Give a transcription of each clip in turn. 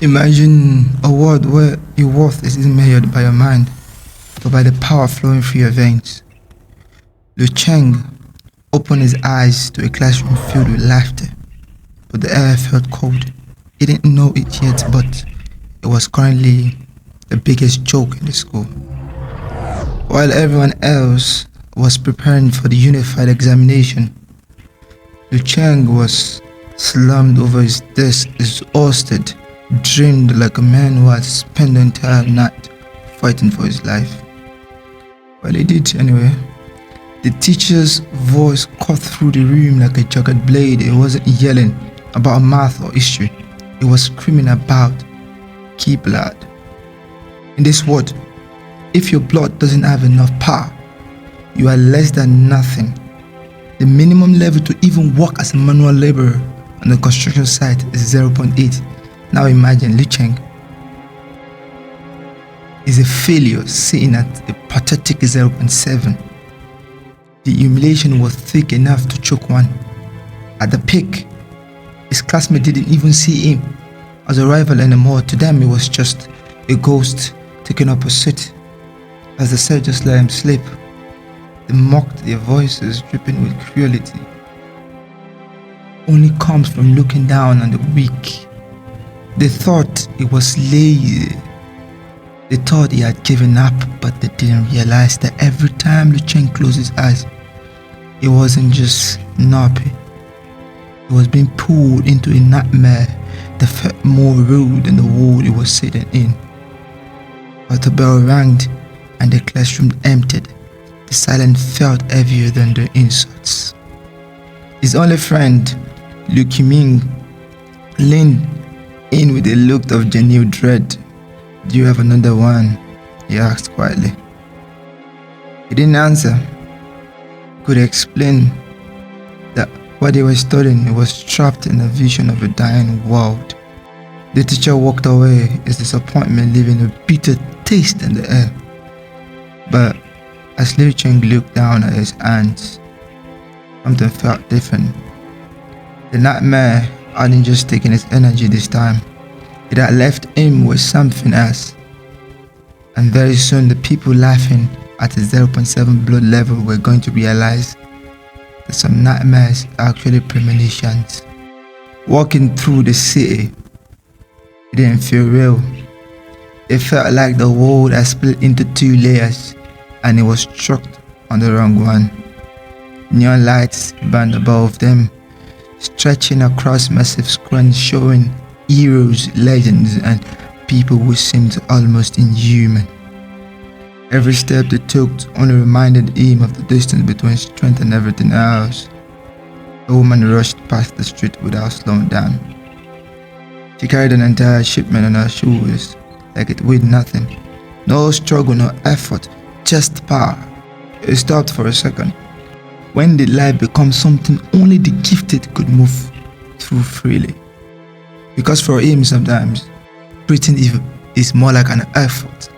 Imagine a world where your worth isn't measured by your mind, but by the power flowing through your veins. Lu Cheng opened his eyes to a classroom filled with laughter, but the air felt cold. He didn't know it yet, but it was currently the biggest joke in the school. While everyone else was preparing for the unified examination, Lu Cheng was slumped over his desk, exhausted, drained like a man who had spent the entire night fighting for his life. Well, he did anyway. The teacher's voice cut through the room like a jagged blade. It wasn't yelling about math or history. It was screaming about key blood. In this world, if your blood doesn't have enough power, you are less than nothing. The minimum level to even work as a manual laborer on the construction site is 0.8. Now imagine Lu Cheng is a failure sitting at a pathetic 0.7. The humiliation was thick enough to choke one. At the peak, his classmates didn't even see him as a rival anymore. To them, it was just a ghost taking up a seat. As they said, just let him sleep. They mocked their voices, dripping with cruelty. Only comes from looking down on the weak. They thought he was lazy. They thought he had given up, but they didn't realize that every time Lu Cheng closed his eyes, he wasn't just nappy. He was being pulled into a nightmare that felt more real than the world he was sitting in. But the bell rang and the classroom emptied. The silence felt heavier than the insults. His only friend, Lu Qiming, leaned in with a look of genuine dread. "Do you have another one?" he asked quietly. He didn't answer. Could explain that while they were studying, he was trapped in a vision of a dying world. The teacher walked away, his disappointment leaving a bitter taste in the air. But as Lu Cheng looked down at his hands, something felt different. The nightmare hadn't just taken his energy this time. It had left him with something else. And very soon the people laughing at his 0.7 blood level were going to realize that some nightmares are actually premonitions. Walking through the city, it didn't feel real. It felt like the world had split into two layers and he was struck on the wrong one. Neon lights burned above them, stretching across massive screens showing heroes, legends, and people who seemed almost inhuman. Every step they took only reminded him of the distance between strength and everything else. A woman rushed past the street without slowing down. She carried an entire shipment on her shoulders, like it weighed nothing. No struggle, no effort, just power. It stopped for a second. When did life become something only the gifted could move through freely? Because for him sometimes, breathing is more like an effort.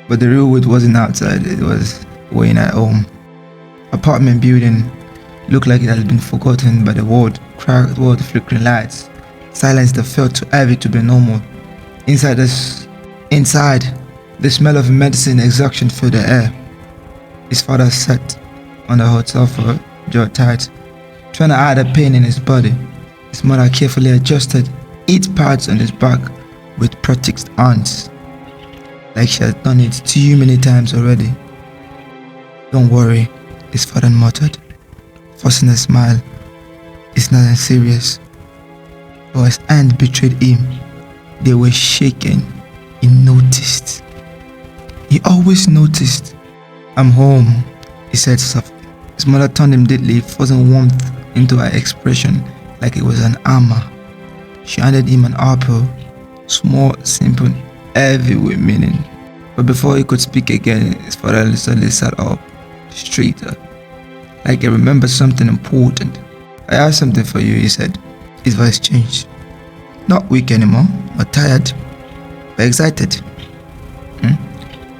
But the real weight wasn't outside, it was weighing at home. Apartment building looked like it had been forgotten by the world, cracked wall, flickering lights, silence that felt too heavy to be normal. Inside, the smell of medicine exhaustion filled the air. His father sat on the hot sofa, jaw tight, trying to hide the pain in his body. His mother carefully adjusted 8 parts on his back with practiced hands, like she had done it too many times already. "Don't worry," his father muttered, forcing a smile. "It's nothing serious." But his hand betrayed him. They were shaking. He noticed. He always noticed. "I'm home," he said softly. His mother turned immediately, forcing warmth into her expression like it was an armor. She handed him an apple, small, simple, heavy with meaning. But before he could speak again, his father suddenly sat up, straighter, like he remembered something important. "I have something for you," he said. His voice changed. Not weak anymore, or tired, but excited.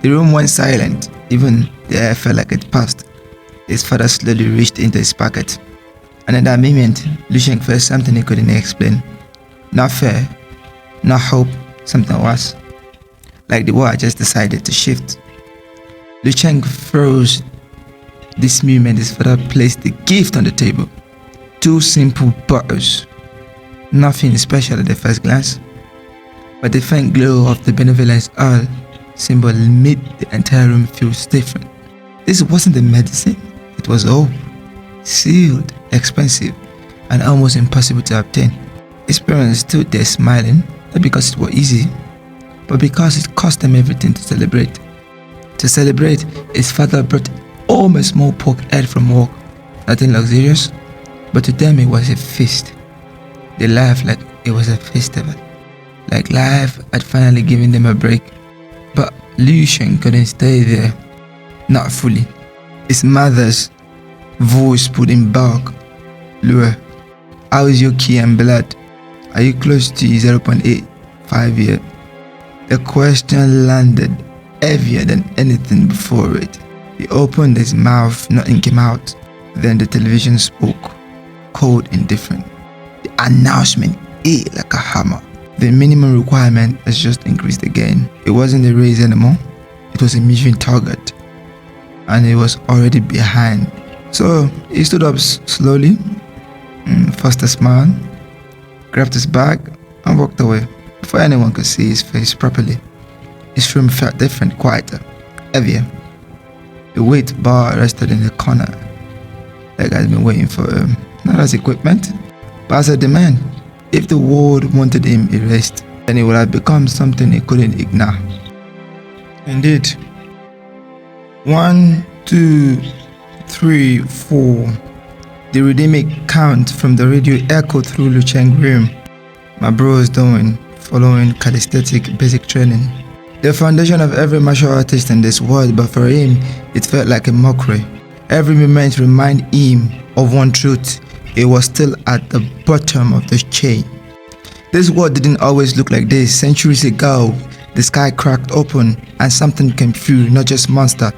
The room went silent. Even the air felt like it passed. His father slowly reached into his pocket. And at that moment, Lu Cheng felt something he couldn't explain. Not fear, not hope, something worse. Like the war I just decided to shift. Liu Cheng froze. This movement his father placed the gift on the table. 2 simple bottles. Nothing special at the first glance, but the faint glow of the benevolence oil symbol made the entire room feel different. This wasn't the medicine, it was hope. Sealed, expensive, and almost impossible to obtain. His parents stood there smiling, not because it was easy, but because it cost them everything to celebrate. To celebrate, his father brought home a small pork head from work. Nothing luxurious, but to them it was a feast. They laughed like it was a festival, like life had finally given them a break. But Liu Cheng couldn't stay there, not fully. His mother's voice pulled him back. Liu, how is your key and blood? Are you close to 0.85 yet? The question landed heavier than anything before it. He opened his mouth, nothing came out. Then the television spoke, cold and different. The announcement hit like a hammer. The minimum requirement has just increased again. It wasn't a race anymore. It was a moving target. And it was already behind. So he stood up slowly, forced a smile, grabbed his bag, and walked away before anyone could see his face properly. His room felt different, quieter, heavier. The weight bar rested in the corner, like I'd been waiting for him, not as equipment, but as a demand. If the world wanted him erased, then it would have become something he couldn't ignore. Indeed. 1, 2, 3, 4. The rhythmic count from the radio echoed through Liu Cheng's room. My bro is following calisthenic basic training. The foundation of every martial artist in this world, but for him, it felt like a mockery. Every moment reminded him of one truth: he was still at the bottom of the chain. This world didn't always look like this. Centuries ago, the sky cracked open and something came through, not just monster,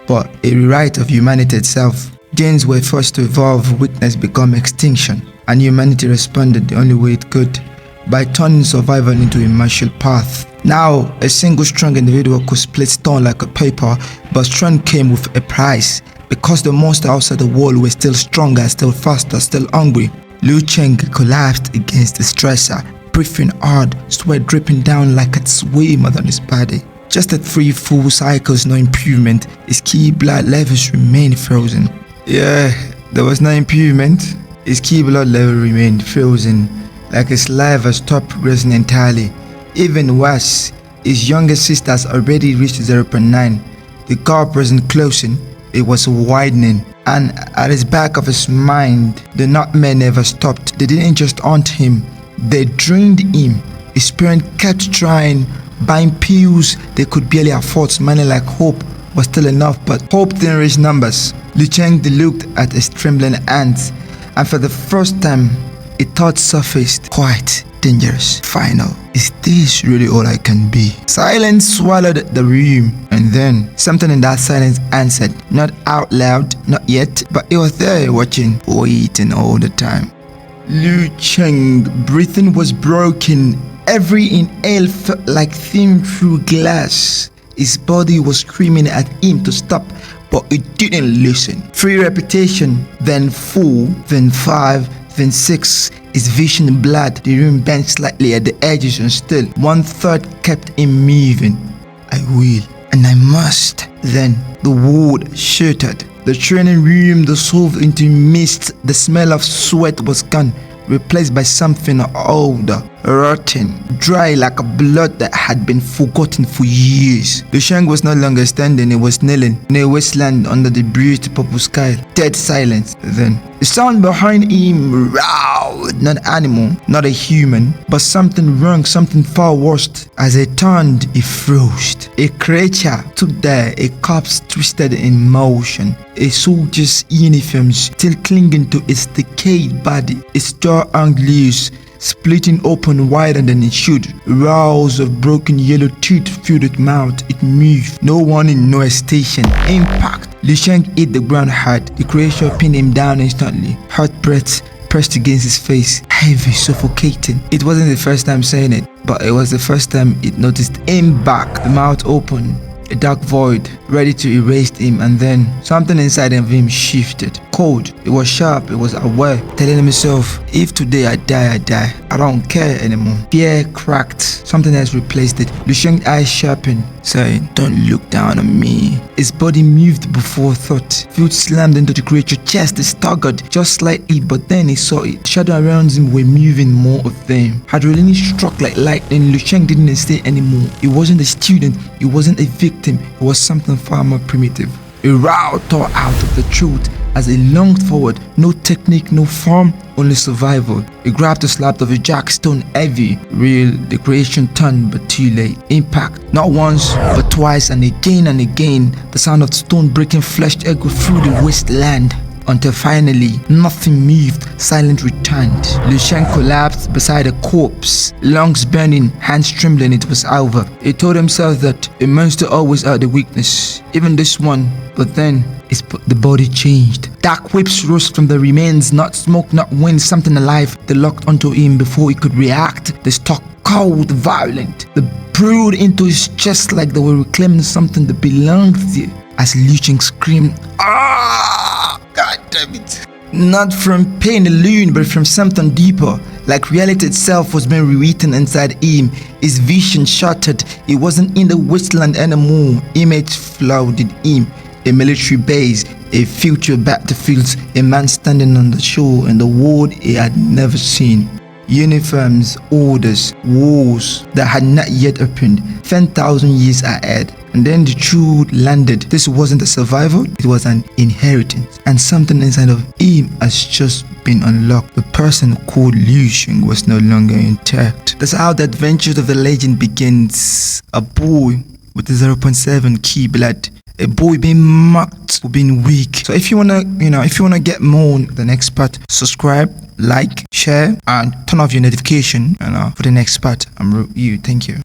but a rewrite of humanity itself. Genes were forced to evolve, weakness become extinction, and humanity responded the only way it could, by turning survival into a martial path. Now, a single strong individual could split stone like a paper, but strength came with a price, because the monster outside the wall were still stronger, still faster, still hungry. Liu Cheng collapsed against the stressor, breathing hard, sweat dripping down like a swimmer on his body. Just at 3 full cycles, no improvement. His key blood levels remained frozen. Yeah, there was no improvement. His key blood level remained frozen, like his life had stopped progressing entirely. Even worse, his younger sisters already reached 0.9. The gap wasn't closing, it was widening. And at his back of his mind, the nightmare never stopped. They didn't just haunt him, they drained him. His parents kept trying, buying pills they could barely afford, smiling like hope was still enough, but hope didn't reach numbers. Liu Cheng looked at his trembling hands, and for the first time, a thought surfaced: quiet, dangerous, final. Is this really all I can be? Silence swallowed the room, and then something in that silence answered, not out loud, not yet, but it was there watching, waiting all the time. Liu Cheng breathing was broken. Every inhale felt like thin through glass. His body was screaming at him to stop, but it didn't listen. 3 repetitions, then 4, then 5, then 6. His vision blurred. The room bent slightly at the edges and still. One thought kept him moving: I will, and I must. Then the world shattered. The training room dissolved into mist. The smell of sweat was gone, replaced by something older, rotten, dry like a blood that had been forgotten for years. Liu Cheng was no longer standing, he was kneeling in a wasteland under the bruised purple sky. Dead silence. Then the sound behind him roared. Not animal, not a human, but something wrong, something far worse. As he turned, he froze. A creature stood there, a corpse twisted in motion, a soldier's uniform still clinging to its decayed body. Its jaw hung loose, splitting open wider than it should. Rows of broken yellow teeth filled its mouth. It moved. No warning, no hesitation. Impact. Liu Cheng hit the ground hard. The creature pinned him down instantly. Hot breath pressed against his face, heavy, suffocating. It wasn't the first time saying it, but it was the first time it noticed him back, the mouth open, a dark void, ready to erase him, and then something inside of him shifted. Cold, it was sharp, it was aware, telling himself, if today I die, I die. I don't care anymore. Fear cracked, something else replaced it. Lu Sheng's eyes sharpened, saying, don't look down on me. His body moved before thought. Food slammed into the creature's chest, it staggered just slightly, but then he saw it. The shadow around him were moving, more of them. Adrenaline struck like lightning. Lu Sheng didn't stay anymore. He wasn't a student, he wasn't a victim, it was something far more primitive. A row tore out of the truth as he lunged forward. No technique, no form, only survival. He grabbed the slab of a jack stone, heavy, real. The creation turned, but too late. Impact, not once, but twice, and again. The sound of stone breaking flesh echoed through the wasteland. Until finally, nothing moved, silence returned. Lu Sheng collapsed beside a corpse, lungs burning, hands trembling. It was over. He told himself that a monster always had a weakness, even this one. But then, the body changed. Dark whips rose from the remains, not smoke, not wind, something alive. They locked onto him before he could react. They struck cold, violent. They burrowed into his chest like they were reclaiming something that belonged there. As Lu Sheng screamed, "Ah! God damn it!" Not from pain alone, but from something deeper. Like reality itself was being rewritten inside him. His vision shattered. He wasn't in the wasteland anymore. Image flooded him. A military base, a future battlefields, a man standing on the shore in the world he had never seen. Uniforms, orders, wars that had not yet opened, 10,000 years ahead. And then the truth landed. This wasn't a survival, it was an inheritance. And something inside of him has just been unlocked. The person called Lu Sheng was no longer intact. That's how the adventures of the legend begins. A boy with a 0.7 key blood. A boy being mocked for being weak. So if you wanna get more on the next part, subscribe, like, share, and turn off your notification for the next part. I'm you. Thank you.